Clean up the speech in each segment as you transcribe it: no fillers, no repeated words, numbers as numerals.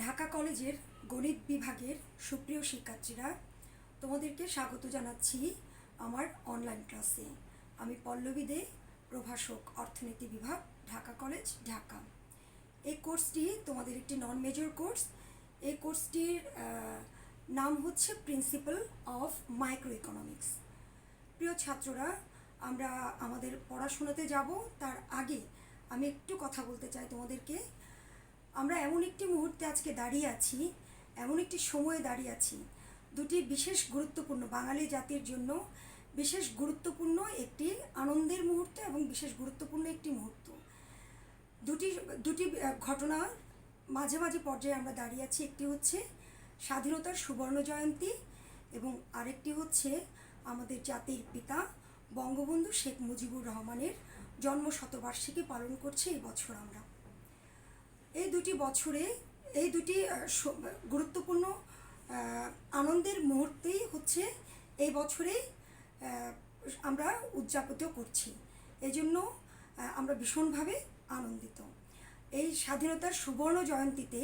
ঢাকা কলেজের গণিত বিভাগের সুপ্রিয় শিক্ষার্থীরা, তোমাদেরকে স্বাগত জানাচ্ছি আমার অনলাইন ক্লাসে। আমি পল্লবী দে, প্রভাষক, অর্থনীতি বিভাগ, ঢাকা কলেজ, ঢাকা। এই কোর্সটি তোমাদের একটি নন মেজর কোর্স। এই কোর্সটির নাম হচ্ছে প্রিন্সিপাল অফ মাইক্রো ইকোনমিক্স। প্রিয় ছাত্ররা, আমরা আমাদের পড়াশোনাতে যাব তার আগে আমি একটু কথা বলতে চাই তোমাদেরকে। আমরা এমন একটি মুহূর্তে আজকে দাঁড়িয়ে আছি, এমন একটি সময়ে দাঁড়িয়ে আছি, দুটি বিশেষ গুরুত্বপূর্ণ, বাঙালি জাতির জন্য বিশেষ গুরুত্বপূর্ণ একটি আনন্দের মুহূর্ত এবং বিশেষ গুরুত্বপূর্ণ একটি মুহূর্ত। দুটি ঘটনা মাঝে মাঝে পর্যায়ে আমরা দাঁড়িয়ে আছি। একটি হচ্ছে স্বাধীনতার সুবর্ণ জয়ন্তী এবং আরেকটি হচ্ছে আমাদের জাতির পিতা বঙ্গবন্ধু শেখ মুজিবুর রহমানের জন্মশতবার্ষিকী পালন করছি এই বছর আমরা। এই দুটি বছরে এই দুটি গুরুত্বপূর্ণ আনন্দের মুহূর্তেই হচ্ছে এই বছরে আমরা উদযাপিত করছি। এই জন্য আমরা ভীষণভাবে আনন্দিত। এই স্বাধীনতার সুবর্ণ জয়ন্তীতে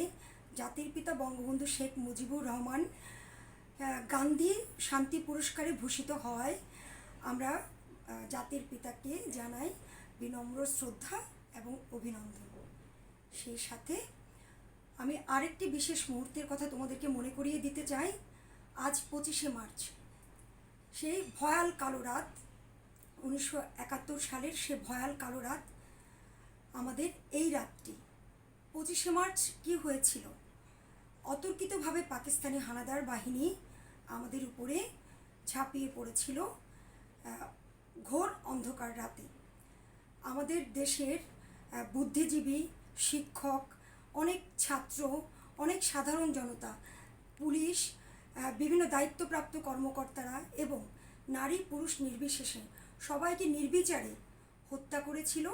জাতির পিতা বঙ্গবন্ধু শেখ মুজিবুর রহমান গান্ধী শান্তি পুরস্কারে ভূষিত হওয়ায় আমরা জাতির পিতাকে জানাই বিনম্র শ্রদ্ধা এবং অভিনন্দন। সেই সাথে আমি আরেকটি বিশেষ মুহূর্তের কথা তোমাদেরকে মনে করিয়ে দিতে চাই। আজ 25শে মার্চ, সেই ভয়াল কালো রাত, 1971 সালের সে ভয়াল কালো রাত। আমাদের এই রাতটি 25শে মার্চ কি হয়েছিল? অতর্কিতভাবে পাকিস্তানি হানাদার বাহিনী আমাদের উপরে ঝাঁপিয়ে পড়েছিল ঘোর অন্ধকার রাতে। আমাদের দেশের বুদ্ধিজীবী, শিক্ষক, অনেক ছাত্র, অনেক সাধারণ জনতা, পুলিশ, বিভিন্ন দায়িত্বপ্রাপ্ত কর্মকর্তারা এবং নারী পুরুষ নির্বিশেষে সবাইকে নির্বিচারে হত্যা করেছিল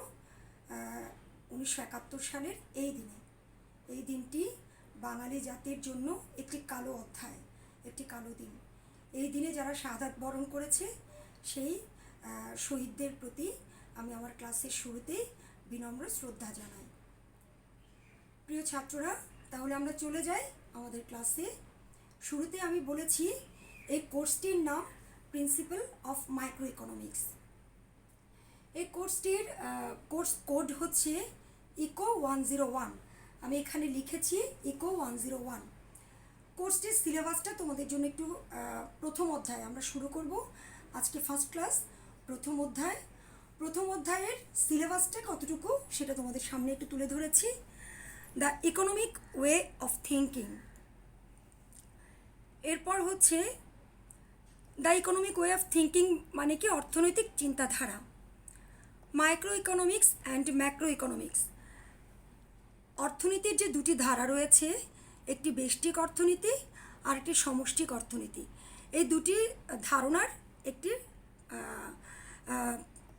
1971 সালের এই দিনে। এই দিনটি বাঙালি জাতির জন্য একটি কালো অধ্যায়, একটি কালো দিন। এই দিনে যারা শাহাদাত বরণ করেছে সেই শহীদদের প্রতি আমি আমার ক্লাসের শুরুতেই বিনম্র শ্রদ্ধা জানাই। প্রিয় ছাত্ররা, তাহলে আমরা চলে যাই আমাদের ক্লাসে। শুরুতে আমি বলেছি এই কোর্সটির নাম প্রিন্সিপাল অফ মাইক্রো ইকোনমিক্স। এই কোর্সটির কোর্স কোড হচ্ছে ইকো 101। আমি এখানে লিখেছি ইকো 101। কোর্সটির সিলেবাসটা তোমাদের জন্য একটু প্রথম অধ্যায় আমরা শুরু করব আজকে। ফার্স্ট ক্লাস, প্রথম অধ্যায়ের সিলেবাসটা কতটুকু সেটা তোমাদের সামনে একটু তুলে ধরেছি। The economic way of thinking. এরপর হচ্ছে the economic way of thinking মানে কি? অর্থনৈতিক চিন্তাধারা। Microeconomics and macroeconomics. অর্থনীতির যে দুটি ধারা রয়েছে, একটি ব্যষ্টিক অর্থনীতি আর একটি সমষ্টিক অর্থনীতি। এই দুটি ধারণার একটি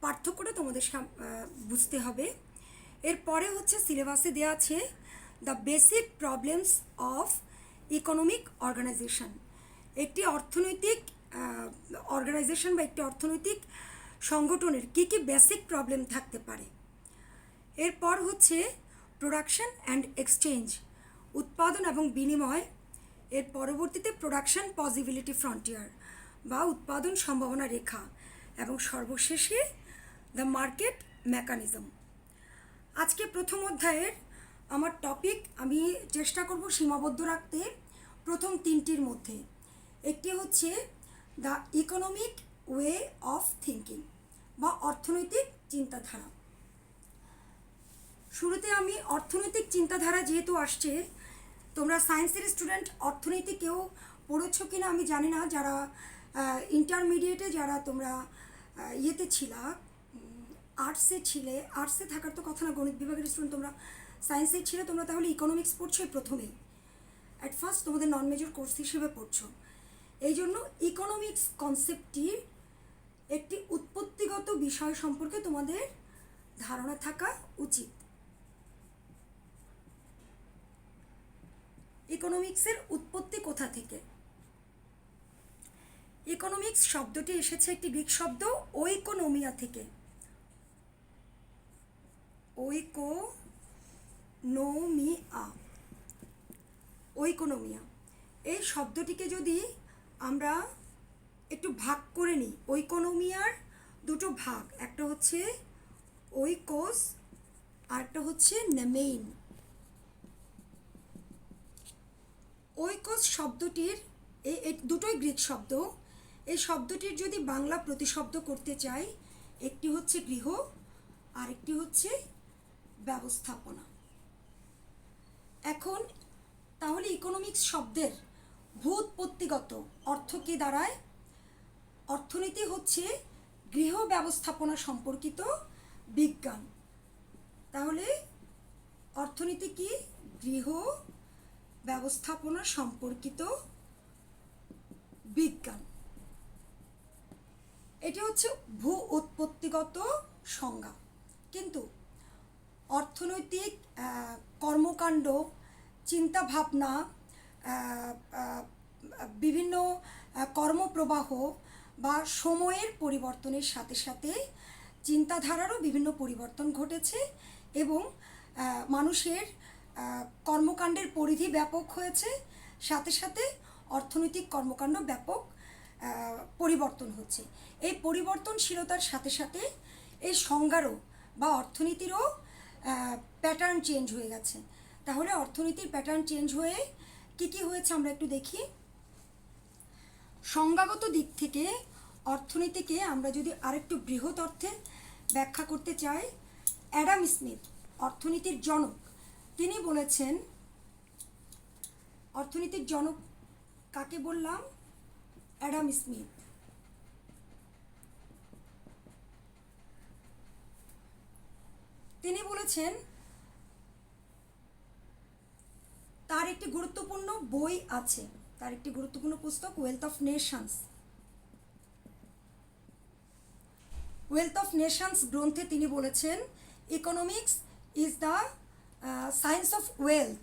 পার্থক্যটা তোমাদের বুঝতে হবে। এরপরে হচ্ছে সিলেবাসে দেওয়া আছে the basic problems of economic organization. একটি অর্থনৈতিক অর্গানাইজেশন বা একটি অর্থনৈতিক সংগঠনের কী কী বেসিক প্রবলেম থাকতে পারে। এরপর হচ্ছে প্রোডাকশন অ্যান্ড এক্সচেঞ্জ, উৎপাদন এবং বিনিময়। এর পরবর্তীতে প্রোডাকশন পসিবিলিটি ফ্রন্টিয়ার বা উৎপাদন সম্ভাবনা রেখা, এবং সর্বশেষে দ্য মার্কেট মেকানিজম। আজকে প্রথম অধ্যায়ের আমার টপিক আমি চেষ্টা করব সীমাবদ্ধ রাখতে প্রথম তিনটির মধ্যে। একটি হচ্ছে the economic way of thinking বা অর্থনৈতিক চিন্তাধারা। শুরুতে আমি অর্থনৈতিক চিন্তাধারা যেহেতু আসছে, তোমরা সায়েন্সের স্টুডেন্ট, অর্থনীতি কেউ পড়েছো কিনা আমি জানি না। যারা ইন্টারমিডিয়েটে যারা তোমরা ইয়েতে ছিলা, আর্টসে থাকার তো কথা না, গণিত বিভাগের স্টুডেন্ট তোমরা সায়েন্সে ছিলে, তোমরা তাহলে ইকোনমিক্স পড়ছো প্রথমেই। অ্যাট ফার্স্ট তোমাদের নন মেজর কোর্স হিসেবে পড়ছো। এই জন্য ইকোনমিক্স কনসেপ্টটির একটি উৎপত্তিগত বিষয় সম্পর্কে তোমাদের ধারণা থাকা উচিত। ইকোনমিক্সের উৎপত্তি কোথা থেকে? ইকোনমিক্স শব্দটি এসেছে একটি গ্রিক শব্দ ওইকোনোমিয়া থেকে। ওইকোনোমিয়া ঐকোনমিয়া, এই শব্দটিকে যদি আমরা একটু ভাগ করে নিই, ঐকোনমিয়ার দুটো ভাগ, একটা হচ্ছে ঐকোস আর একটা হচ্ছে নেমেইন। ঐকোস শব্দটির এই দুটোই গ্রিক শব্দ। এই শব্দটির যদি বাংলা প্রতিশব্দ করতে চাই, একটি হচ্ছে গৃহ আর একটি হচ্ছে ব্যবস্থাপনা। এখন তাহলে ইকোনমিক্স শব্দের ভূৎপত্তিগত অর্থ কি দাঁড়ায়? অর্থনীতি হচ্ছে গৃহ ব্যবস্থাপনা সম্পর্কিত বিজ্ঞান। তাহলে অর্থনীতি কি? গৃহ ব্যবস্থাপনা সম্পর্কিত বিজ্ঞান। এটি হচ্ছে ভূ উৎপত্তিগত সংজ্ঞা। কিন্তু অর্থনৈতিক কর্মকাণ্ড, চিন্তাভাবনা, বিভিন্ন কর্মপ্রবাহ বা সময়ের পরিবর্তনের সাথে সাথে চিন্তাধারারও বিভিন্ন পরিবর্তন ঘটেছে এবং মানুষের কর্মকাণ্ডের পরিধি ব্যাপক হয়েছে, সাথে সাথে অর্থনৈতিক কর্মকাণ্ড ব্যাপক পরিবর্তন হচ্ছে। এই পরিবর্তনশীলতার সাথে সাথে এই সংজ্ঞারও বা অর্থনীতিরও প্যাটার্ন চেঞ্জ হয়ে গেছে। তাহলে অর্থনীতির প্যাটার্ন চেঞ্জ হয়ে কি হয়েছে আমরা একটু দেখি। সংজ্ঞাগত দিক থেকে অর্থনীতিকে আমরা যদি আরেকটু বৃহৎ অর্থে ব্যাখ্যা করতে চাই, অ্যাডাম স্মিথ অর্থনীতির জনক, তিনি বলেছেন, অর্থনীতির জনক কাকে বললাম? Adam Smith. তিনি বলেছেন, তার একটি গুরুত্বপূর্ণ বই আছে, তার একটি গুরুত্বপূর্ণ পুস্তক wealth of Nations. Wealth of Nations গ্রন্থে তিনি বলেছেন, economics is the science of wealth,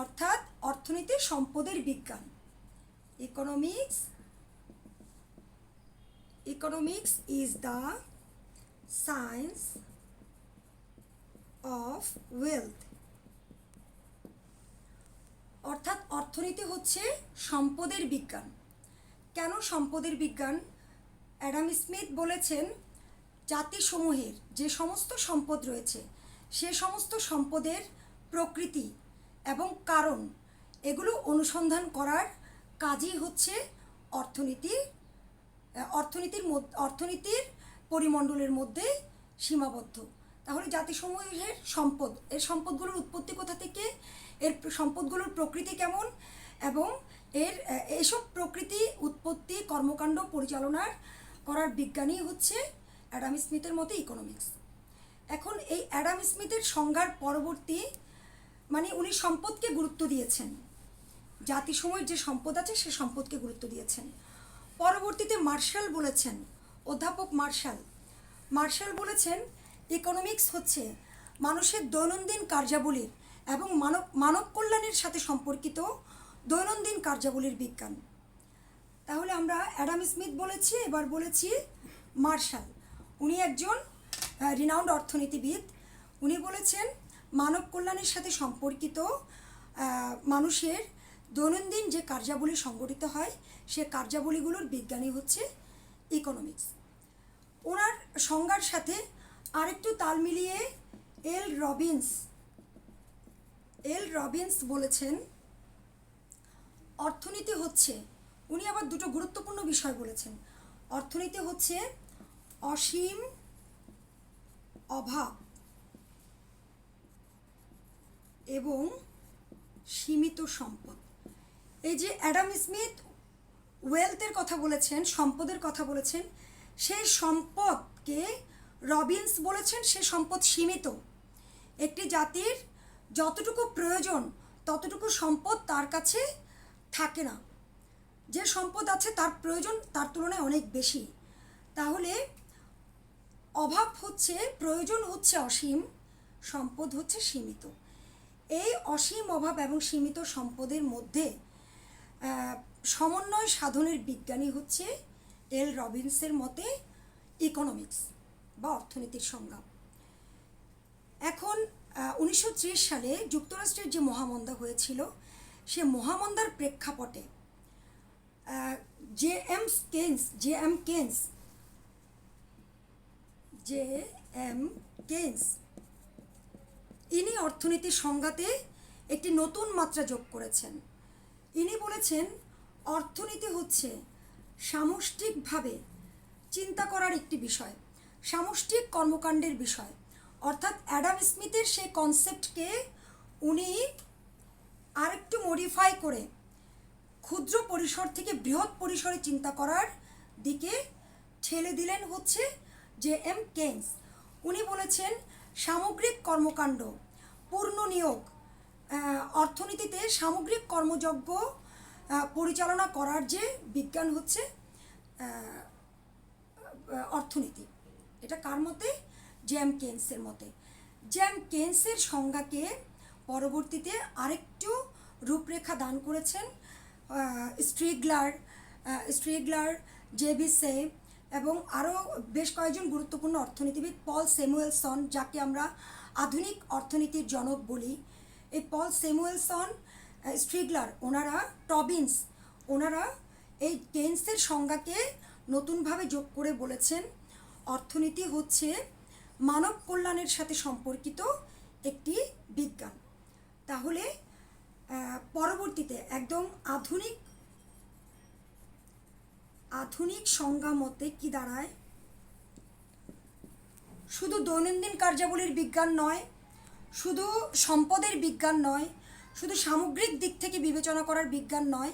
অর্থাৎ অর্থনীতি সম্পদের বিজ্ঞান। Economics is the science of wealth, অর্থাৎ অর্থনীতি হচ্ছে সম্পদের বিজ্ঞান। কেন সম্পদের বিজ্ঞান? অ্যাডাম স্মিথ বলেছেন, জাতিসমূহের যে সমস্ত সম্পদ রয়েছে সে সমস্ত সম্পদের প্রকৃতি এবং কারণ এগুলো অনুসন্ধান করার কাজই হচ্ছে অর্থনীতির পরিমণ্ডলের মধ্যে সীমাবদ্ধ। তাহলে জাতিসমূহের সম্পদ, এর সম্পদগুলোর উৎপত্তি কোথা থেকে, এর সম্পদগুলোর প্রকৃতি কেমন এবং এইসব প্রকৃতি, উৎপত্তি, কর্মকাণ্ড পরিচালনার করার বিজ্ঞানই হচ্ছে অ্যাডাম স্মিথের মতে ইকোনমিক্স। এখন এই অ্যাডাম স্মিথের সংজ্ঞার পরবর্তী, মানে উনি সম্পদকে গুরুত্ব দিয়েছেন, জাতিসমূহের যে সম্পদ আছে সে সম্পদকে গুরুত্ব দিয়েছেন। পরবর্তীতে মার্শাল বলেছেন, অধ্যাপক মার্শাল বলেছেন, ইকোনমিক্স হচ্ছে মানুষের দৈনন্দিন কার্যাবলীর এবং মানব কল্যাণের সাথে সম্পর্কিত দৈনন্দিন কার্যাবলীর বিজ্ঞান। তাহলে আমরা অ্যাডাম স্মিথ বলেছি, এবার বলেছি মার্শাল। উনি একজন রিনাউন্ড অর্থনীতিবিদ। উনি বলেছেন মানব কল্যাণের সাথে সম্পর্কিত মানুষের দৈনন্দিন যে কার্যাবলী সংগঠিত হয় সে কার্যাবলীগুলোর বিজ্ঞানই হচ্ছে ইকোনমিক্স। ওনার সংজ্ঞার সাথে আরেকটু তাল মিলিয়ে এল রবিন্স বলেছেন, অর্থনীতি হচ্ছে, উনি আবার দুটো গুরুত্বপূর্ণ বিষয় বলেছেন, অর্থনীতি হচ্ছে অসীম অভাব এবং সীমিত সম্পদ। এই যে অ্যাডাম স্মিথ ওয়েলথের কথা বলেছেন, সম্পদের কথা বলেছেন, সেই সম্পদকে রবিন্স বলেছেন সে সম্পদ সীমিত। একটি জাতির যতটুকু প্রয়োজন ততটুকু সম্পদ তার কাছে থাকে না, যে সম্পদ আছে তার প্রয়োজন তার তুলনায় অনেক বেশি। তাহলে অভাব হচ্ছে, প্রয়োজন হচ্ছে অসীম, সম্পদ হচ্ছে সীমিত। এই অসীম অভাব এবং সীমিত সম্পদের মধ্যে সমন্বয় সাধনের বিজ্ঞানী হচ্ছে এল রবিন্সের মতে ইকোনমিক্স বা অর্থনীতির সংজ্ঞা। এখন 1930 সালে যুক্তরাষ্ট্রের যে মহামন্দা হয়েছিল সে মহামন্দার প্রেক্ষাপটে জে এম কেন্স ইনি অর্থনীতির সংজ্ঞাতে একটি নতুন মাত্রা যোগ করেছেন। ইনি বলেছেন অর্থনীতি হচ্ছে সামষ্টিকভাবে চিন্তা করার একটি বিষয়, সামষ্টিক কর্মকাণ্ডের বিষয়। অর্থাৎ অ্যাডাম স্মিথের সেই কনসেপ্টকে উনি আরেকটু মডিফাই করে ক্ষুদ্র পরিসর থেকে বৃহৎ পরিসরে চিন্তা করার দিকে ঠেলে দিলেন হচ্ছে জে এম কেন্স। উনি বলেছেন সামগ্রিক কর্মকাণ্ড, পূর্ণ নিয়োগ, অর্থনীতিতে সামগ্রিক কর্মযজ্ঞ পরিচালনা করার যে বিজ্ঞান হচ্ছে অর্থনীতি। এটা কার মতে? জে এম কেন্সের মতে। জে এম কেন্সের সংজ্ঞাকে পরবর্তীতে আরেকটু রূপরেখা দান করেছেন স্ট্রিগলার, জেবিসে এবং আরও বেশ কয়েকজন গুরুত্বপূর্ণ অর্থনীতিবিদ, পল স্যামুয়েলসন, যাকে আমরা আধুনিক অর্থনীতির জনক বলি। এই পল স্যামুয়েলসন, স্ট্রিগলার, টবিন্স, ওনারা এই কেন্সের সংজ্ঞাকে নতুনভাবে যোগ করে বলেছেন অর্থনীতি হচ্ছে মানব কল্যাণের সাথে সম্পর্কিত একটি বিজ্ঞান। তাহলে পরবর্তীতে একদম আধুনিক সংজ্ঞা মতে কি দাঁড়ায়? শুধু দৈনন্দিন কার্যাবলীর বিজ্ঞান নয়, শুধু সম্পদের বিজ্ঞান নয়, শুধু সামগ্রিক দিক থেকে বিবেচনা করার বিজ্ঞান নয়,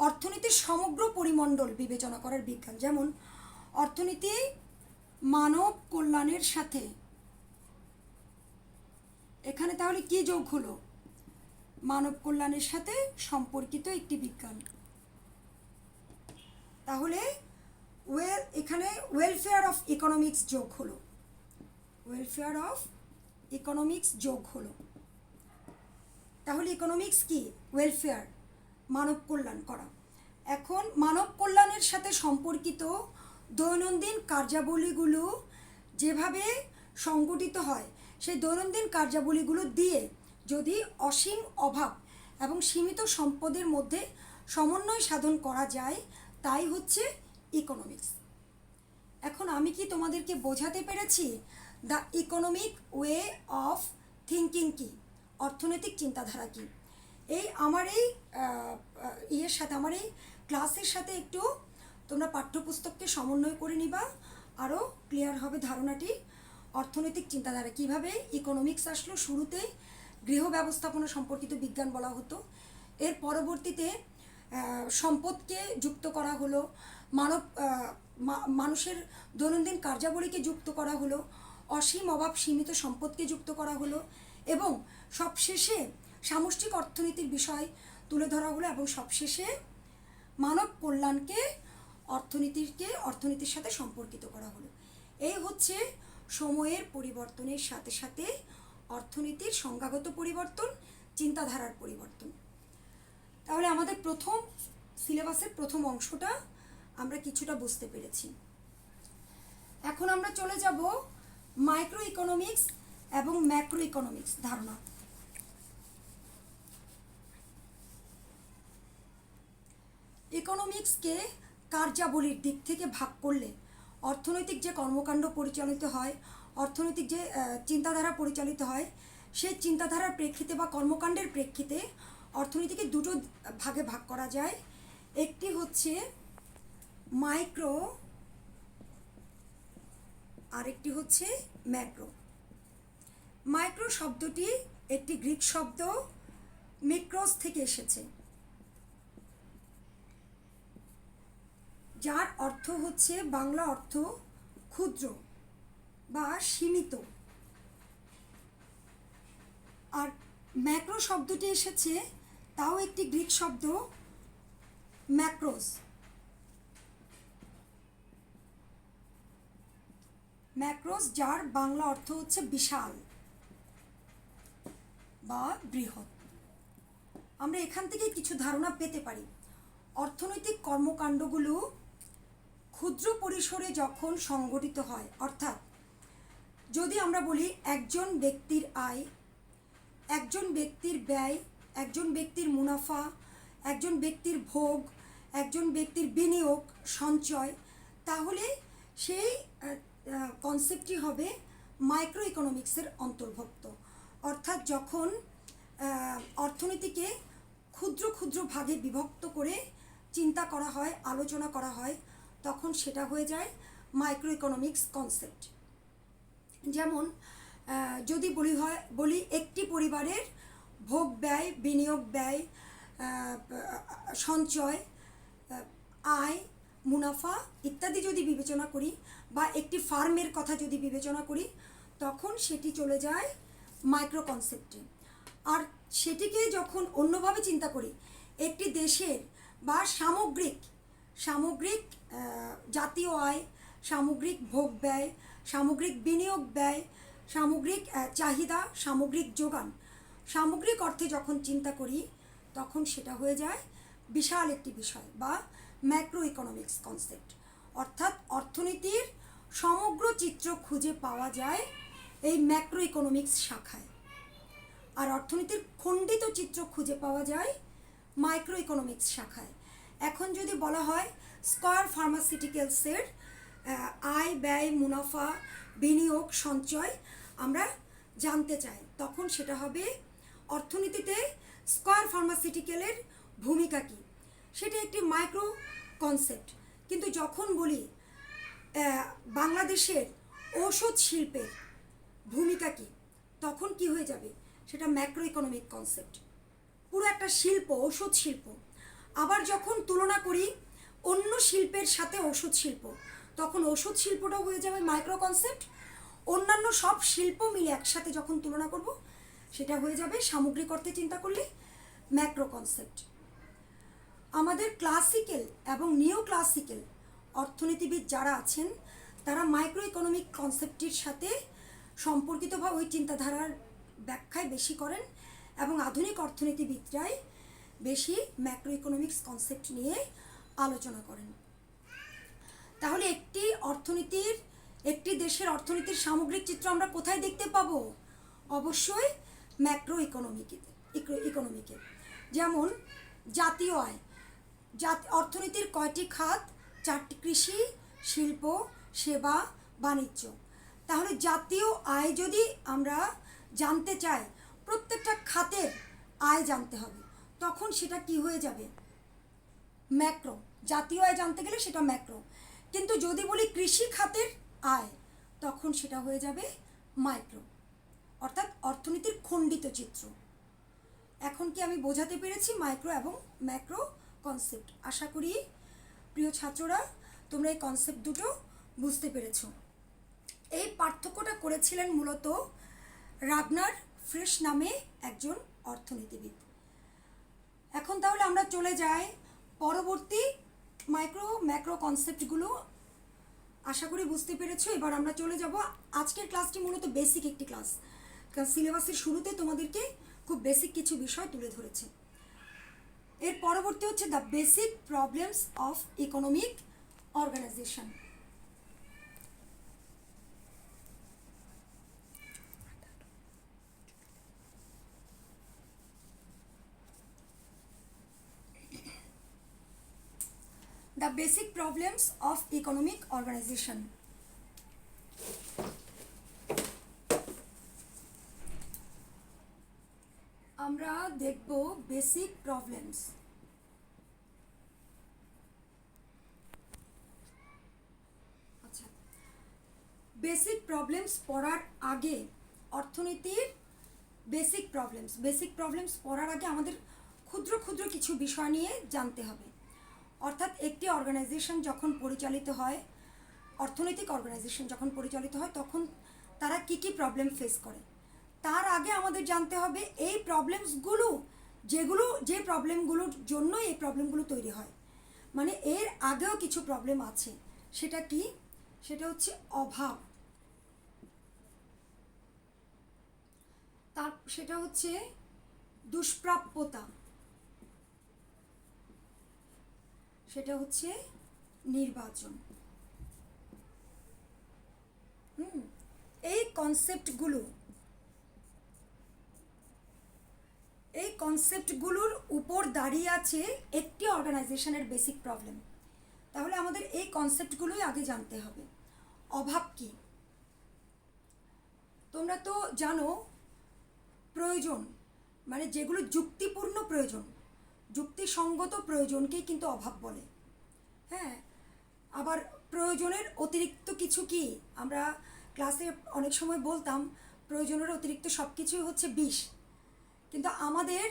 অর্থনীতির সমগ্র পরিমণ্ডল বিবেচনা করার বিজ্ঞান। যেমন অর্থনীতি মানব কল্যাণের সাথে, এখানে তাহলে কি যোগ হলো? মানব কল্যাণের সাথে সম্পর্কিত একটি বিজ্ঞান। তাহলে এখানে ওয়েলফেয়ার অফ ইকোনমিক্স যোগ হলো, তাহলে ইকোনমিক্স কি? ওয়েলফেয়ার, মানব কল্যাণ করা। এখন মানব কল্যাণের সাথে সম্পর্কিত দৈনন্দিন কার্যাবলীগুলো যেভাবে সংগঠিত হয়, সেই দৈনন্দিন কার্যাবলীগুলো দিয়ে যদি অসীম অভাব এবং সীমিত সম্পদের মধ্যে সমন্বয় সাধন করা যায়, তাই হচ্ছে ইকোনমিক্স। এখন আমি কি তোমাদেরকে বোঝাতে পেরেছি the economic way of thinking কি, অর্থনৈতিক চিন্তাধারা কি? এই আমার এই আমার এই ক্লাসের সাথে একটু তোমরা পাঠ্যপুস্তককে সমন্বয় করে নিবা, আরও ক্লিয়ার হবে ধারণাটি। অর্থনৈতিক চিন্তাধারা কিভাবে ইকোনমিক্স আসলো, শুরুতে গৃহ ব্যবস্থাপনা সম্পর্কিত বিজ্ঞান বলা হতো, এর পরবর্তীতে সম্পদকে যুক্ত করা হলো, মানুষের দৈনন্দিন কার্যাবলীকে যুক্ত করা হলো, অসীম অভাব সীমিত সম্পদকে যুক্ত করা হলো, এবং সবশেষে সামষ্টিক অর্থনীতির বিষয় তুলে ধরা হলো, এবং সবশেষে মানব কল্যাণকে অর্থনীতির সাথে সম্পর্কিত করা হলো। এই হচ্ছে সময়ের পরিবর্তনের সাথে সাথে অর্থনীতির সংজ্ঞাগত পরিবর্তন, চিন্তাধারার পরিবর্তন। তাহলে আমাদের প্রথম সিলেবাসের প্রথম অংশটা আমরা কিছুটা বুঝতে পেরেছি। এখন আমরা চলে যাব মাইক্রো ইকোনমিক্স এবং ম্যাক্রো ইকোনমিক্স ধারণা। ইকোনমিক্সকে কার্যাবলীর দিক থেকে ভাগ করলে অর্থনৈতিক যে কর্মকাণ্ড পরিচালিত হয়, অর্থনৈতিক যে চিন্তাধারা পরিচালিত হয়, সেই চিন্তাধারার প্রেক্ষিতে বা কর্মকাণ্ডের প্রেক্ষিতে অর্থনীতিকে দুটো ভাগে ভাগ করা যায়। একটি হচ্ছে মাইক্রো, আরেকটি হচ্ছে ম্যাক্রো। মাইক্রো শব্দটি একটি গ্রিক শব্দ মিক্রোস থেকে এসেছে, যার অর্থ হচ্ছে, বাংলা অর্থ ক্ষুদ্র বা সীমিত। আর ম্যাক্রো শব্দটি এসেছে তাও একটি গ্রিক শব্দ ম্যাক্রোস, যার বাংলা অর্থ হচ্ছে বিশাল বা বৃহৎ। আমরা এখান থেকে কিছু ধারণা পেতে পারি। অর্থনৈতিক কর্মকাণ্ডগুলো ক্ষুদ্র পরিসরে যখন সংগঠিত হয়, অর্থাৎ যদি আমরা বলি একজন ব্যক্তির আয়, একজন ব্যক্তির ব্যয়, একজন ব্যক্তির মুনাফা, একজন ব্যক্তির ভোগ, একজন ব্যক্তির বিনিয়োগ, সঞ্চয়, তাহলে সেই কনসেপ্টটি হবে মাইক্রো ইকোনমিক্সের অন্তর্ভুক্ত। অর্থাৎ যখন অর্থনীতিকে ক্ষুদ্র ক্ষুদ্র ভাগে বিভক্ত করে চিন্তা করা হয়, আলোচনা করা হয়, তখন সেটা হয়ে যায় মাইক্রো ইকোনমিক্স কনসেপ্ট। যেমন যদি বলি একটি পরিবারের ভোগ ব্যয়, বিনিয়োগ ব্যয়, সঞ্চয়, আয়, মুনাফা ইত্যাদি যদি বিবেচনা করি, বা একটি ফার্মের কথা যদি বিবেচনা করি, তখন সেটি চলে যায় মাইক্রো কনসেপ্টে। আর সেটিকে যখন অন্যভাবে চিন্তা করি, একটি দেশের বা সামগ্রিক জাতীয় আয়, সামগ্রিক ভোগ ব্যয়, সামগ্রিক বিনিয়োগ ব্যয়, সামগ্রিক চাহিদা, সামগ্রিক যোগান, সামগ্রিক অর্থে যখন চিন্তা করি, তখন সেটা হয়ে যায় বিশাল একটি বিষয় বা ম্যাক্রো ইকোনমিক্স কনসেপ্ট। অর্থাৎ অর্থনীতির সমগ্র চিত্র খুঁজে পাওয়া যায় এই ম্যাক্রো ইকোনমিক্স শাখায়, আর অর্থনীতির খণ্ডিত চিত্র খুঁজে পাওয়া যায় মাইক্রো ইকোনমিক্স শাখায়। এখন যদি বলা হয় স্কয়ার ফার্মাসিউটিক্যালসের আয়, ব্যয়, মুনাফা, বিনিয়োগ, সঞ্চয় আমরা জানতে চাই, তখন সেটা হবে অর্থনীতিতে স্কয়ার ফার্মাসিউটিক্যালের ভূমিকা কী, সেটা একটি মাইক্রো কনসেপ্ট। কিন্তু যখন বলি বাংলাদেশের ঔষধ শিল্পের ভূমিকা কী, তখন কি হয়ে যাবে, সেটা ম্যাক্রো ইকোনমিক কনসেপ্ট। পুরো একটা শিল্প, ঔষধ শিল্প। আবার যখন তুলনা করি অন্য শিল্পের সাথে ঔষধ শিল্প, তখন ঔষধ শিল্পটাও হয়ে যাবে মাইক্রো কনসেপ্ট। অন্যান্য সব শিল্প মিলে একসাথে যখন তুলনা করব, সেটা হয়ে যাবে সামগ্রিক অর্থে চিন্তা করলে ম্যাক্রো কনসেপ্ট। আমাদের ক্লাসিক্যাল এবং নিও ক্লাসিক্যাল অর্থনীতিবিদ যারা আছেন, তারা মাইক্রো ইকোনমিক কনসেপ্টটির সাথে সম্পর্কিতভাবে ওই চিন্তাধারার ব্যাখ্যায় বেশি করেন, এবং আধুনিক অর্থনীতিবিদরাই বেশি ম্যাক্রো ইকোনমিক্স কনসেপ্ট নিয়ে আলোচনা করেন। তাহলে একটি দেশের অর্থনীতির সামগ্রিক চিত্র আমরা কোথায় দেখতে পাবো? অবশ্যই ম্যাক্রো ইকোনমিকে। যেমন জাতীয় আয়, অর্থনীতির কয়টি খাত? 4টি: কৃষি, শিল্প, সেবা, বাণিজ্য। তাহলে জাতীয় আয় যদি আমরা জানতে চাই, প্রত্যেকটা খাতের আয় জানতে হবে, তখন সেটা কি হয়ে যাবে? ম্যাক্রো। জাতীয় আয় জানতে গেলে সেটা ম্যাক্রো। কিন্তু যদি বলি কৃষি খাতের আয়, তখন সেটা হয়ে যাবে মাইক্রো। অর্থাৎ অর্থনীতির খণ্ডিত চিত্র। এখন কি আমি বোঝাতে পেরেছি মাইক্রো এবং ম্যাক্রো কনসেপ্ট? আশা করি প্রিয় ছাত্ররা তোমরা এই কনসেপ্ট দুটো বুঝতে পেরেছো। এই পার্থক্যটা করেছিলেন মূলত রাগনার ফ্রিশ নামে একজন অর্থনীতিবিদ। এখন তাহলে আমরা চলে যাই পরবর্তী ম্যাক্রো কনসেপ্টগুলো। আশা করি বুঝতে পেরেছো। এবার আমরা চলে যাব, আজকের ক্লাসটি মূলত বেসিক একটি ক্লাস, কারণ সিলেবাসের শুরুতে তোমাদেরকে খুব বেসিক কিছু বিষয় তুলে ধরেছে। এর পরবর্তী হচ্ছে the basic problems of economic organization. The basic problems of economic organization. আমরা দেখব বেসিক প্রবলেমস। আচ্ছা, বেসিক প্রবলেমস পড়ার আগে অর্থনীতির বেসিক প্রবলেমস পড়ার আগে আমাদের ক্ষুদ্র ক্ষুদ্র কিছু বিষয় নিয়ে জানতে হবে। অর্থাৎ একটি অর্গানাইজেশন যখন পরিচালিত হয়, অর্থনৈতিক অর্গানাইজেশন যখন পরিচালিত হয়, তখন তারা কি কি প্রবলেম ফেস করে, তার আগে আমাদের জানতে হবে এই প্রবলেমসগুলো, যে প্রবলেমগুলোর জন্য এই প্রবলেমগুলো তৈরি হয়, মানে এর আগেও কিছু প্রবলেম আছে। সেটা কি? সেটা হচ্ছে অভাব, সেটা হচ্ছে দুষ্প্রাপ্যতা, সেটা হচ্ছে নির্বাচন। এই কনসেপ্টগুলো এই কনসেপ্টগুলোর উপর দাঁড়িয়ে আছে একটি অর্গানাইজেশনের বেসিক প্রবলেম। তাহলে আমাদের এই কনসেপ্টগুলোই আগে জানতে হবে। অভাব কি? তোমরা তো জানো প্রয়োজন মানে যেগুলো যুক্তিপূর্ণ প্রয়োজন, যুক্তিসঙ্গত প্রয়োজনকেই কিন্তু অভাব বলে। হ্যাঁ, আবার প্রয়োজনের অতিরিক্ত কিছু কি, আমরা ক্লাসে অনেক সময় বলতাম প্রয়োজনের অতিরিক্ত সব কিছুই হচ্ছে বিষ। কিন্তু আমাদের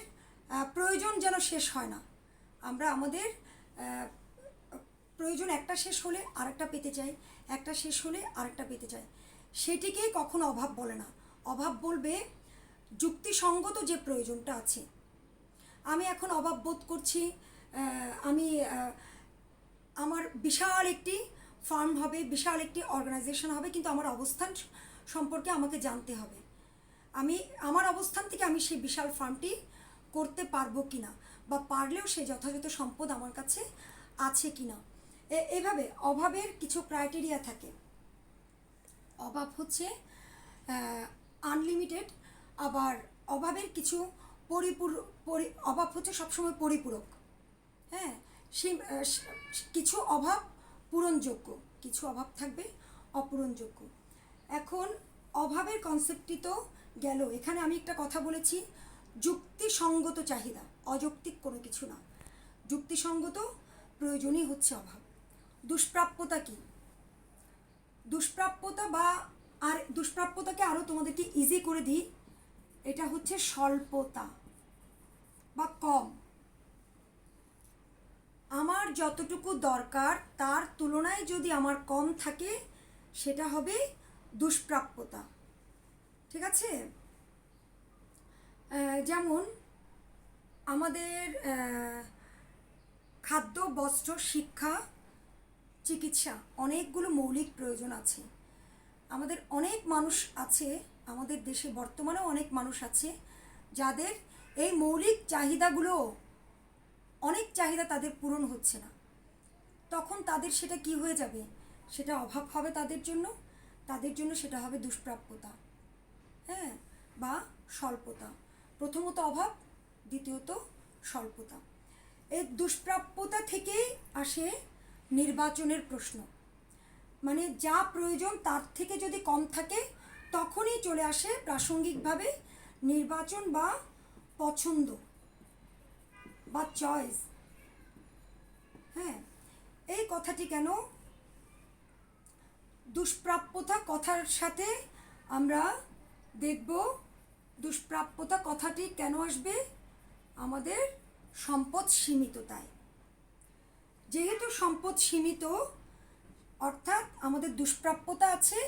প্রয়োজন যেন শেষ হয় না, আমরা আমাদের প্রয়োজন একটা শেষ হলে আরেকটা পেতে চাই, একটা শেষ হলে আরেকটা পেতে চাই, সেটিকেই কখনো অভাব বলে না। অভাব বলবে যুক্তিসঙ্গত যে প্রয়োজনটা আছে। আমি এখন অভাব বোধ করছি, আমি আমার বিশাল একটি ফার্ম হবে, বিশাল একটি অর্গানাইজেশন হবে, কিন্তু আমার অবস্থান সম্পর্কে আমাকে জানতে হবে। আমি আমার অবস্থান থেকে আমি সেই বিশাল ফার্মটি করতে পারবো কি না, বা পারলেও সেই যথাযথ সম্পদ আমার কাছে আছে কি না। এভাবে অভাবের কিছু ক্রাইটেরিয়া থাকে। অভাব হচ্ছে আনলিমিটেড, আবার অভাবের কিছু অভাব হচ্ছে সবসময় পরিপূরক। হ্যাঁ, কিছু অভাব পূরণযোগ্য, কিছু অভাব থাকবে অপূরণযোগ্য। এখন অভাবের কনসেপ্টটি তো গেল। এখানে আমি একটা কথা বলেছি, যুক্তিসঙ্গত চাহিদা, অযৌক্তিক কোনো কিছু না, যুক্তিসঙ্গত প্রয়োজনই হচ্ছে অভাব। দুষ্প্রাপ্যতা কি? দুষ্প্রাপ্যতা বা আর দুষ্প্রাপ্যতাকে আরও তোমাদেরকে ইজি করে দিই, এটা হচ্ছে স্বল্পতা বা কম। আমার যতটুকু দরকার তার তুলনায় যদি আমার কম থাকে সেটা হবে দুষ্প্রাপ্যতা। ঠিক আছে? যেমন আমাদের খাদ্য, বস্ত্র, শিক্ষা, চিকিৎসা, অনেকগুলো মৌলিক প্রয়োজন আছে। আমাদের অনেক মানুষ আছে, আমাদের দেশে বর্তমানেও অনেক মানুষ আছে যাদের এই মৌলিক চাহিদাগুলো, অনেক চাহিদা তাদের পূরণ হচ্ছে না। তখন তাদের সেটা কি হয়ে যাবে? সেটা অভাব হবে তাদের জন্য সেটা হবে দুষ্প্রাপ্যতা। হ্যাঁ, বা স্বল্পতা। প্রথমত অভাব, দ্বিতীয়ত স্বল্পতা। এই দুষ্প্রাপ্যতা থেকেই আসে নির্বাচনের প্রশ্ন। মানে যা প্রয়োজন তার থেকে যদি কম থাকে তখনই চলে আসে প্রাসঙ্গিকভাবে নির্বাচন বা পছন্দ বা চয়েস। হ্যাঁ, এই কথাটি কেন? দুষ্প্রাপ্যতা কথার সাথে আমরা দেখব দুষ্প্রাপ্যতা কথাটি কেন আসবে? আমাদের সম্পদ সীমিততায়। যেহেতু সম্পদ সীমিত, অর্থাৎ আমাদের দুষ্প্রাপ্যতা আছে,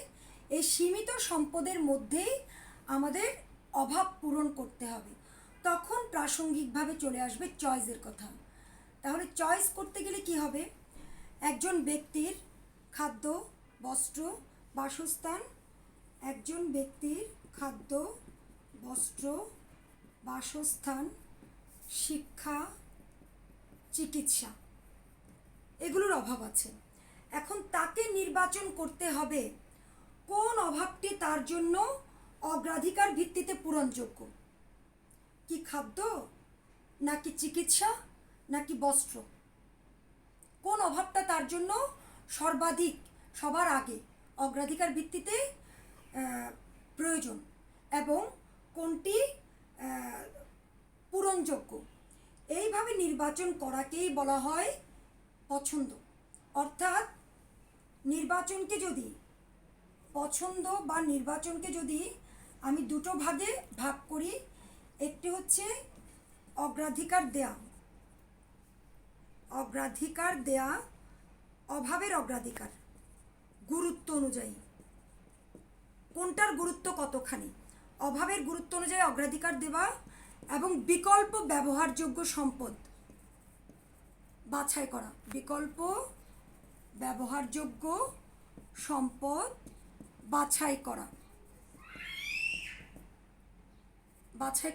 এই সীমিত সম্পদের মধ্যেই আমাদের অভাব পূরণ করতে হবে। তখন প্রাসঙ্গিকভাবে চলে আসবে চয়েসের কথা। তাহলে চয়েস করতে গেলে কি হবে? একজন ব্যক্তির খাদ্য, বস্ত্র, বাসস্থান, একজন ব্যক্তির খাদ্য, বস্ত্র, বাসস্থান, শিক্ষা, চিকিৎসা, এগুলোর অভাব আছে। এখন তাকে নির্বাচন করতে হবে কোন অভাবটি তার জন্য অগ্রাধিকার ভিত্তিতে পূরণযোগ্য। কি খাদ্য, নাকি চিকিৎসা, নাকি বস্ত্র? কোন অভাবটা তার জন্য সর্বাধিক, সবার আগে অগ্রাধিকার ভিত্তিতে প্রয়োজন, এবং কোনটি পূরণযোগ্য? এইভাবে নির্বাচন করাকেই বলা হয় পছন্দ। অর্থাৎ নির্বাচনকে যদি আমি দুটো ভাগে ভাগ করি, একটি হচ্ছে অগ্রাধিকার দেয়া, অভাবের অগ্রাধিকার গুরুত্ব অনুযায়ী, কোনটার গুরুত্ব কতখানি, অভাবের গুরুত্ব অনুযায়ী অগ্রাধিকার দেওয়া, এবং বিকল্প ব্যবহারযোগ্য সম্পদ বাছাই করা। বিকল্প ব্যবহারযোগ্য সম্পদ বাছাই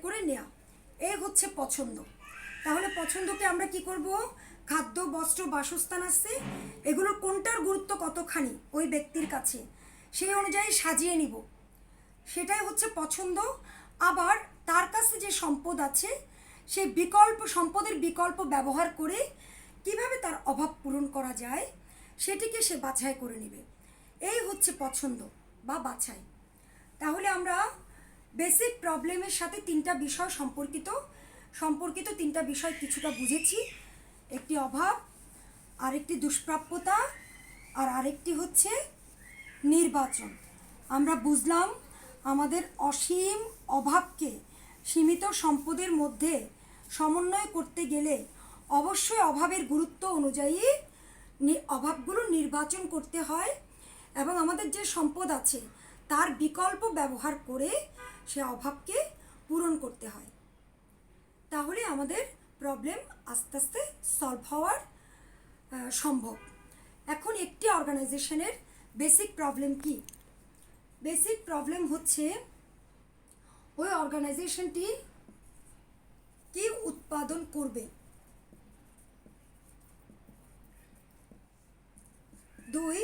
করে নেওয়া, এই হচ্ছে পছন্দ। তাহলে পছন্দকে আমরা কি করব? খাদ্য, বস্ত্র, বাসস্থান আসছে, এগুলোর কোনটার গুরুত্ব কতখানি ওই ব্যক্তির কাছে, সেই অনুযায়ী সাজিয়ে নিব, সেটাই হচ্ছে পছন্দ। আবার তার কাছে যে সম্পদ আছে সেই বিকল্প সম্পদের বিকল্প ব্যবহার করে কিভাবে তার অভাব পূরণ করা যায় সেটিকে সে বাছাই করে নেবে। এই হচ্ছে পছন্দ বা বাছাই। তাহলে আমরা বেসিক প্রবলেমের সাথে তিনটা বিষয় সম্পর্কিত তিনটা বিষয় কিছুটা বুঝেছি। একটি অভাব, আরেকটি দুষ্প্রাপ্যতা, আর আরেকটি হচ্ছে নির্বাচন। আমরা বুঝলাম আমাদের অসীম অভাবকে সীমিত সম্পদের মধ্যে সমন্বয় করতে গেলে অবশ্যই অভাবের গুরুত্ব অনুযায়ী অভাবগুলো নির্বাচন করতে হয় এবং আমাদের যে সম্পদ আছে তার বিকল্প ব্যবহার করে সে অভাবকে পূরণ করতে হয়। তাহলে আমাদের প্রবলেম আস্তে আস্তে সলভ হওয়ার সম্ভব। এখন একটি অর্গানাইজেশনের বেসিক প্রবলেম কি? বেসিক প্রবলেম হচ্ছে ওই অর্গানাইজেশনটি কি উৎপাদন করবে, 2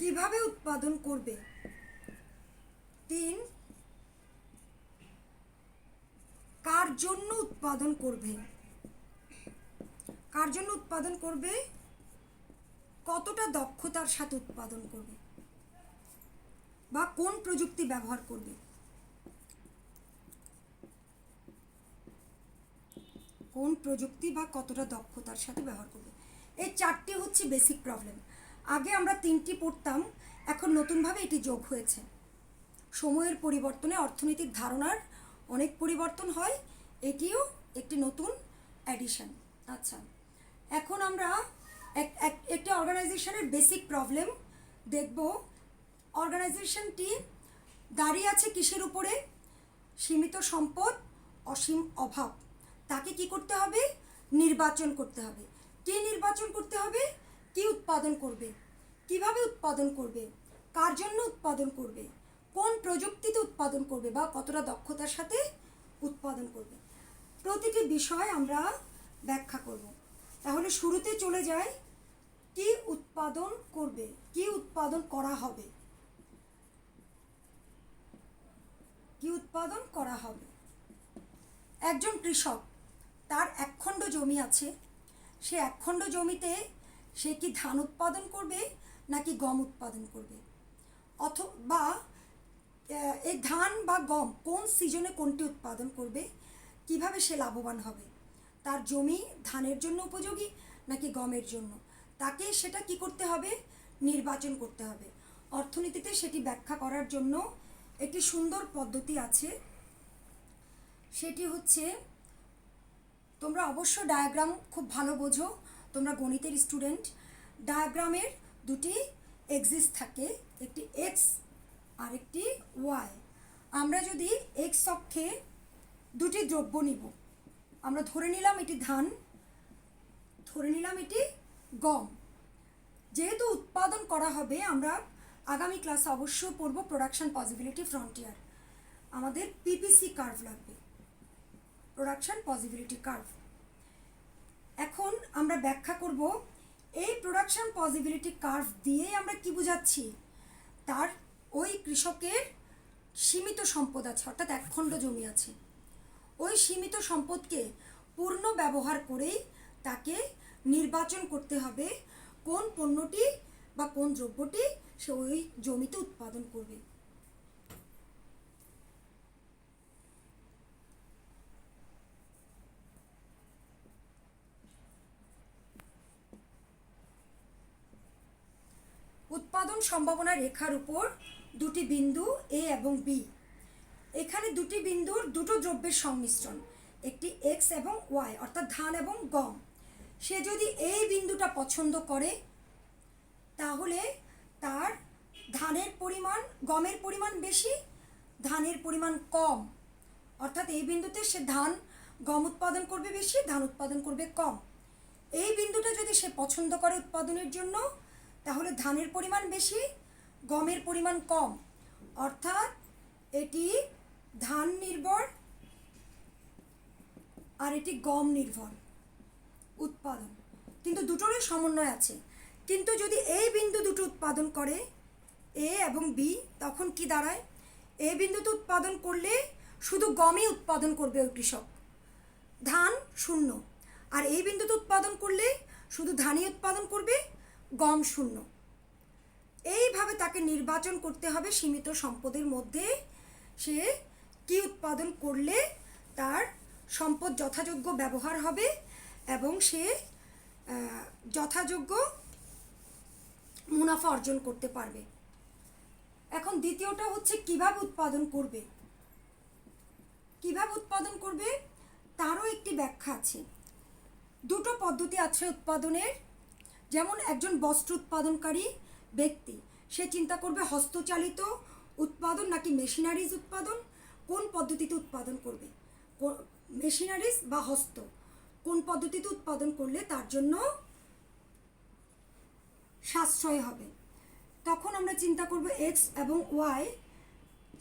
কিভাবে উৎপাদন করবে, 3 কার জন্য উৎপাদন করবে, কতটা দক্ষতার সাথে উৎপাদন করবে বা কোন প্রযুক্তি ব্যবহার করবে। কতটা দক্ষতার সাথে ব্যবহার করবে। এই 4টি হচ্ছে বেসিক প্রবলেম। আগে আমরা 3টি পড়তাম, এখন নতুনভাবে এটি যোগ হয়েছে। সময়ের পরিবর্তনে অর্থনৈতিক ধারণার অনেক পরিবর্তন হয়, এটিও একটি নতুন অ্যাডিশন। আচ্ছা, এখন আমরা একটি অর্গানাইজেশনের বেসিক প্রবলেম দেখব। অর্গানাইজেশনটি দাঁড়িয়ে আছে কিসের উপরে? সীমিত সম্পদ, অসীম অভাব। তাকে কি করতে হবে? নির্বাচন করতে হবে। কি নির্বাচন করতে হবে? কি উৎপাদন করবে, কিভাবে উৎপাদন করবে, কার জন্য উৎপাদন করবে, কোন প্রযুক্তিতে উৎপাদন করবে বা কতটা দক্ষতার সাথে উৎপাদন করবে। প্রতিটি বিষয় আমরা ব্যাখ্যা করব। তাহলে শুরুতে চলে যাই, কি উৎপাদন করবে, কি উৎপাদন করা হবে, কি উৎপাদন করা হবে। একজন কৃষক, তার একখণ্ড জমি আছে, সে একখণ্ড জমিতে সে কি ধান উৎপাদন করবে নাকি গম উৎপাদন করবে, অথবা এই ধান বা গম কোন সিজনে কোনটি উৎপাদন করবে, কিভাবে সে লাভবান হবে, তার জমি ধানের জন্য উপযোগী নাকি গমের জন্য, তাকে সেটা কি করতে হবে? নির্বাচন করতে হবে। অর্থনীতিতে সেটি ব্যাখ্যা করার জন্য একটি সুন্দর পদ্ধতি আছে, সেটি হচ্ছে, তোমরা অবশ্য ডায়াগ্রাম খুব ভালো বোঝো, তোমরা গণিতের স্টুডেন্ট। ডায়াগ্রামের দুটি এক্সিস থাকে, একটি এক্স আর একটি ওয়াই। আমরা যদি এক্স অক্ষে দুটি দ্রব্য নিব, আমরা ধরে নিলাম এটি ধান, ধরে নিলাম এটি গম। যেহেতু উৎপাদন করা হবে, আমরা আগামী ক্লাসে অবশ্যই পড়ব প্রোডাকশন পসিবিলিটি ফ্রন্টিয়ার। আমাদের পিপিসি কার্ভ লাগবে, প্রোডাকশন পসিবিলিটি কার্ভ। এখন আমরা ব্যাখ্যা করব এই প্রোডাকশন পসিবিলিটি কার্ভ দিয়ে আমরা কি বোঝাচ্ছি? তার ওই কৃষকের সীমিত সম্পদ আছে, অর্থাৎ একখণ্ড জমি আছে। ওই সীমিত সম্পদকে পূর্ণ ব্যবহার করেই তাকে নির্বাচন করতে হবে কোন পণ্যটি বা কোন দ্রব্যটি সে ওই জমিতে উৎপাদন করবে। উৎপাদন সম্ভাবনা রেখার উপর দুটি বিন্দু এ এবং বি। এখানে দুটি বিন্দুর দুটো দ্রব্যের সংমিশ্রণ, একটি এক্স এবং ওয়াই, অর্থাৎ ধান এবং গম। সে যদি এই বিন্দুটা পছন্দ করে তাহলে তার ধানের পরিমাণ, গমের পরিমাণ বেশি, ধানের পরিমাণ কম, অর্থাৎ এই বিন্দুতে সে গম উৎপাদন করবে বেশি, ধান উৎপাদন করবে কম। এই বিন্দুটা যদি সে পছন্দ করে উৎপাদনের জন্য, তাহলে ধানের পরিমাণ বেশি, গমের পরিমাণ কম, অর্থাৎ এটি ধান নির্ভর আর এটি গম নির্ভর উৎপাদন, কিন্তু দুটোরই সমন্বয় আছে। কিন্তু যদি এই বিন্দু দুটো উৎপাদন করে এ এবং বি, তখন কি দাঁড়ায়? এ বিন্দুতে উৎপাদন করলে শুধু গমই উৎপাদন করবে ওই কৃষক, শূন্য। আর এই বিন্দুতে উৎপাদন করলে শুধু ধানই উৎপাদন করবে, গম শূন্য। এইভাবে তাকে নির্বাচন করতে হবে সীমিত সম্পদের মধ্যে সে কি উৎপাদন করলে তার সম্পদ যথাযোগ্য ব্যবহার হবে এবং সে যথাযোগ্য মুনাফা অর্জন করতে পারবে। এখন দ্বিতীয়টা হচ্ছে কিভাবে উৎপাদন করবে। কিভাবে উৎপাদন করবে তারও একটি ব্যাখ্যা আছে। দুটো পদ্ধতি আছে উৎপাদনের। যেমন একজন বস্ত্র উৎপাদনকারী ব্যক্তি, সে চিন্তা করবে হস্তচালিত উৎপাদন নাকি মেশিনারিজ উৎপাদন, কোন পদ্ধতিতে উৎপাদন করবে, মেশিনারিজ বা হস্ত, কোন পদ্ধতিতে উৎপাদন করলে তার জন্য সাশ্রয় হবে। তখন আমরা চিন্তা করব এক্স এবং ওয়াই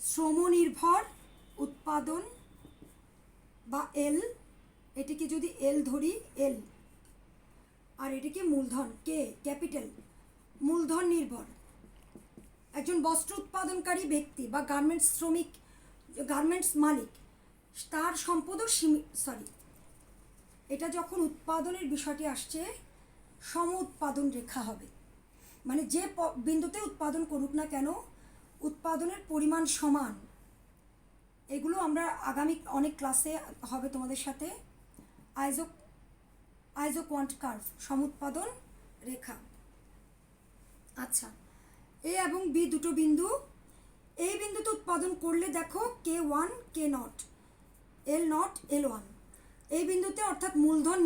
শ্রমনির্ভর উৎপাদন বা এল, এটিকে যদি এল ধরি, এল, আর এটিকে মূলধন কে, ক্যাপিটাল, মূলধন নির্ভর। একজন বস্ত্র উৎপাদনকারী ব্যক্তি বা গার্মেন্টস শ্রমিক, গার্মেন্টস মালিক, তার সম্পদও এটা যখন উৎপাদনের বিষয়টি আসছে সম উৎপাদন রেখা হবে। মানে যে বিন্দুতে উৎপাদন করুক না কেন উৎপাদনের পরিমাণ সমান। এগুলো আমরা আগামী অনেক ক্লাসে হবে তোমাদের সাথে। আইজোকোয়ান্ট কার্ভ, সমুৎপাদন রেখা। আচ্ছা, এ এবং বি দুটো বিন্দু, এই বিন্দুতে উৎপাদন করলে দেখো K1 K0, L0 L1, এই বিন্দুতে অর্থাৎ মূলধন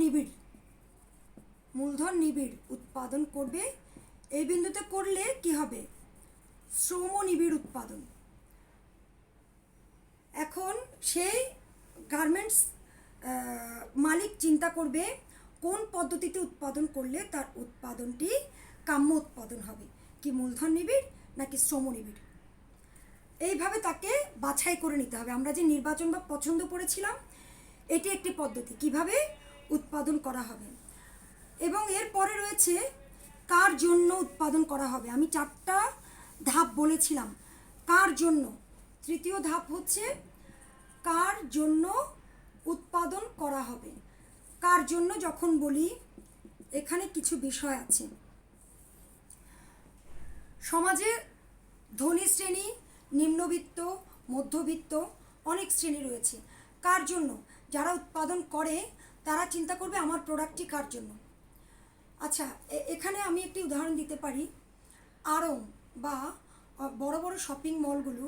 নিবিড় উৎপাদন করবে। এই বিন্দুতে করলে কি হবে, শ্রম নিবিড় উৎপাদন। এখন সেই গার্মেন্টস মালিক চিন্তা করবে কোন পদ্ধতিতে উৎপাদন করলে তার উৎপাদনটি কাম্য উৎপাদন হবে, কি মূলধন নিবিড় নাকি শ্রম নিবিড়। এইভাবে তাকে বাছাই করে নিতে হবে। আমরা যে নির্বাচন বা পছন্দ করেছিলাম, এটি একটি পদ্ধতি কিভাবে উৎপাদন করা হবে। এবং এরপরে রয়েছে কার জন্য উৎপাদন করা হবে। আমি 4টা ধাপ বলেছিলাম কার জন্য। তৃতীয় ধাপ হচ্ছে কার জন্য উৎপাদন করা হবে। কার জন্য যখন বলি, এখানে কিছু বিষয় আছে। সমাজে ধনী শ্রেণী, নিম্নবিত্ত, মধ্যবিত্ত অনেক শ্রেণী রয়েছে। কার জন্য? যারা উৎপাদন করে তারা চিন্তা করবে আমার প্রোডাক্টটি কার জন্য। আচ্ছা, এখানে আমি একটি উদাহরণ দিতে পারি। আড়ং বা বড় বড় শপিং মলগুলো,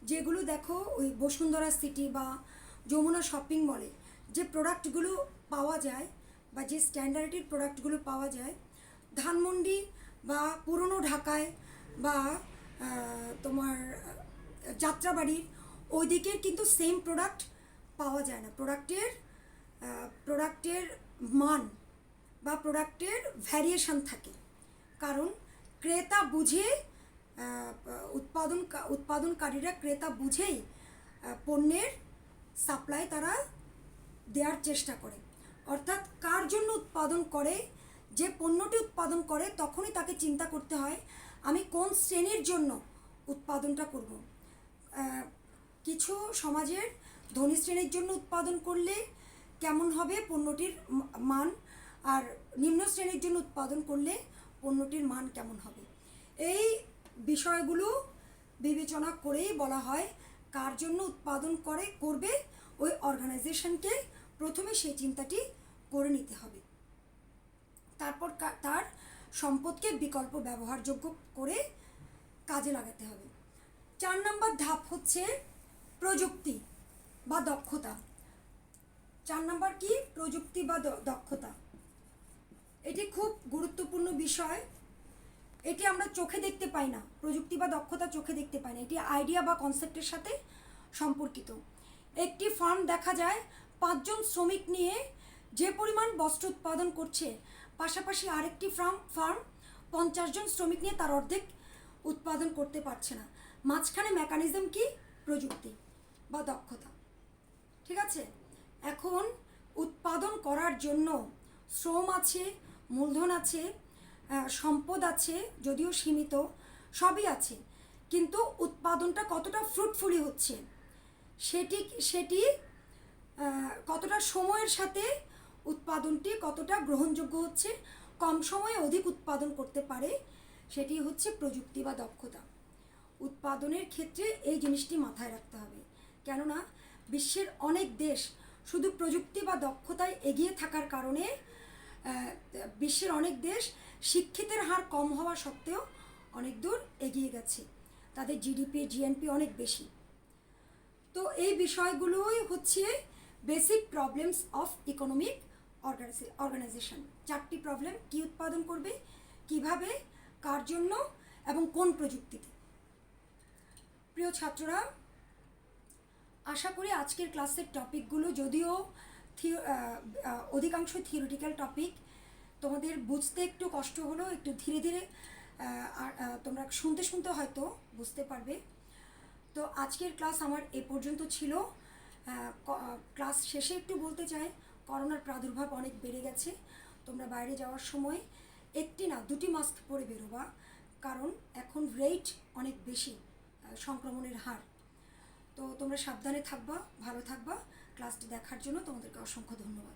যেগুলো দেখো ওই বসুন্ধরা সিটি বা যমুনা শপিং মলে যে প্রোডাক্টগুলো পাওয়া যায় বা যে স্ট্যান্ডার্ডের প্রোডাক্টগুলো পাওয়া যায়, ধানমন্ডি বা পুরনো ঢাকায় বা তোমার যাত্রাবাড়ির ওই দিকের কিন্তু সেম প্রোডাক্ট পাওয়া যায় না। প্রোডাক্টের মান বা প্রোডাক্টের ভ্যারিয়েশন থাকে, কারণ ক্রেতা বুঝে, উৎপাদনকারীরা ক্রেতা বুঝেই পণ্যের সাপ্লাই তারা দেওয়ার চেষ্টা করে। অর্থাৎ কার জন্য উৎপাদন করে, যে পণ্যটি উৎপাদন করে তখনই তাকে চিন্তা করতে হয় আমি কোন শ্রেণীর জন্য উৎপাদনটা করব। কিছু সমাজের ধনী শ্রেণীর জন্য উৎপাদন করলে কেমন হবে পণ্যটির মান, আর নিম্ন শ্রেণীর জন্য উৎপাদন করলে পণ্যটির মান কেমন হবে। এই বিষয়গুলো বিবেচনা করেই বলা হয় কার জন্য উৎপাদন করবে ওই অর্গানাইজেশনকে প্রথমে সেই চিন্তাটি করে নিতে হবে। তারপর তার সম্পদকে বিকল্প ব্যবহারযোগ্য করে কাজে লাগাতে হবে। 4 নম্বর ধাপ হচ্ছে প্রযুক্তি বা দক্ষতা। 4 নম্বর কি? প্রযুক্তি বা দক্ষতা। এটি খুব গুরুত্বপূর্ণ বিষয়। এটি আমরা চোখে দেখতে পাই না, প্রযুক্তি বা দক্ষতা চোখে দেখতে পাই না, এটি আইডিয়া বা কনসেপ্টের সাথে সম্পর্কিত। একটি ফার্ম দেখা যায় 5 জন শ্রমিক নিয়ে যে পরিমাণ বস্ত্র উৎপাদন করছে, পাশাপাশি আরেকটি ফার্ম 50 জন শ্রমিক নিয়ে তার অর্ধেক উৎপাদন করতে পারছে না। মাঝখানে মেকানিজম কি? প্রযুক্তি বা দক্ষতা। ঠিক আছে, এখন উৎপাদন করার জন্য শ্রম আছে, মূলধন আছে, সম্পদ আছে, যদিও সীমিত, সবই আছে, কিন্তু উৎপাদনটা কতটা ফ্রুটফুলি হচ্ছে সেটি কতটা সময়ের সাথে উৎপাদনটি কতটা গ্রহণযোগ্য হচ্ছে, কম সময়ে অধিক উৎপাদন করতে পারে, সেটি হচ্ছে প্রযুক্তি বা দক্ষতা। উৎপাদনের ক্ষেত্রে এই জিনিসটি মাথায় রাখতে হবে, কেননা বিশ্বের অনেক দেশ শুধু প্রযুক্তি বা দক্ষতায় এগিয়ে থাকার কারণে বিশ্বের অনেক দেশ শিক্ষিতের হার কম হওয়া সত্ত্বেও অনেক দূর এগিয়ে গেছে, তাদের জিডিপি জিএনপি অনেক বেশি। তো এই বিষয়গুলোই হচ্ছে basic problems of economic organization. 4টি প্রবলেম: কী উৎপাদন করবে, কিভাবে, কার জন্য এবং কোন প্রযুক্তিতে। প্রিয় ছাত্ররা, আশা করি আজকের ক্লাসের টপিকগুলো যদিও অধিকাংশ থিওরিটিক্যাল টপিক, তোমাদের বুঝতে একটু কষ্ট হলেও একটু ধীরে ধীরে তোমরা শুনতে শুনতে হয়তো বুঝতে পারবে। তো আজকের ক্লাস আমার এ পর্যন্ত ছিল। ক্লাস শেষে একটু বলতে চাই, করোনার প্রাদুর্ভাব অনেক বেড়ে গেছে। তোমরা বাইরে যাওয়ার সময় 1টি না 2টি মাস্ক পরে বেরোবা, কারণ এখন রেট অনেক বেশি সংক্রমণের হার। তো তোমরা সাবধানে থাকবা, ভালো থাকবা। ক্লাসটি দেখার জন্য তোমাদেরকে অসংখ্য ধন্যবাদ।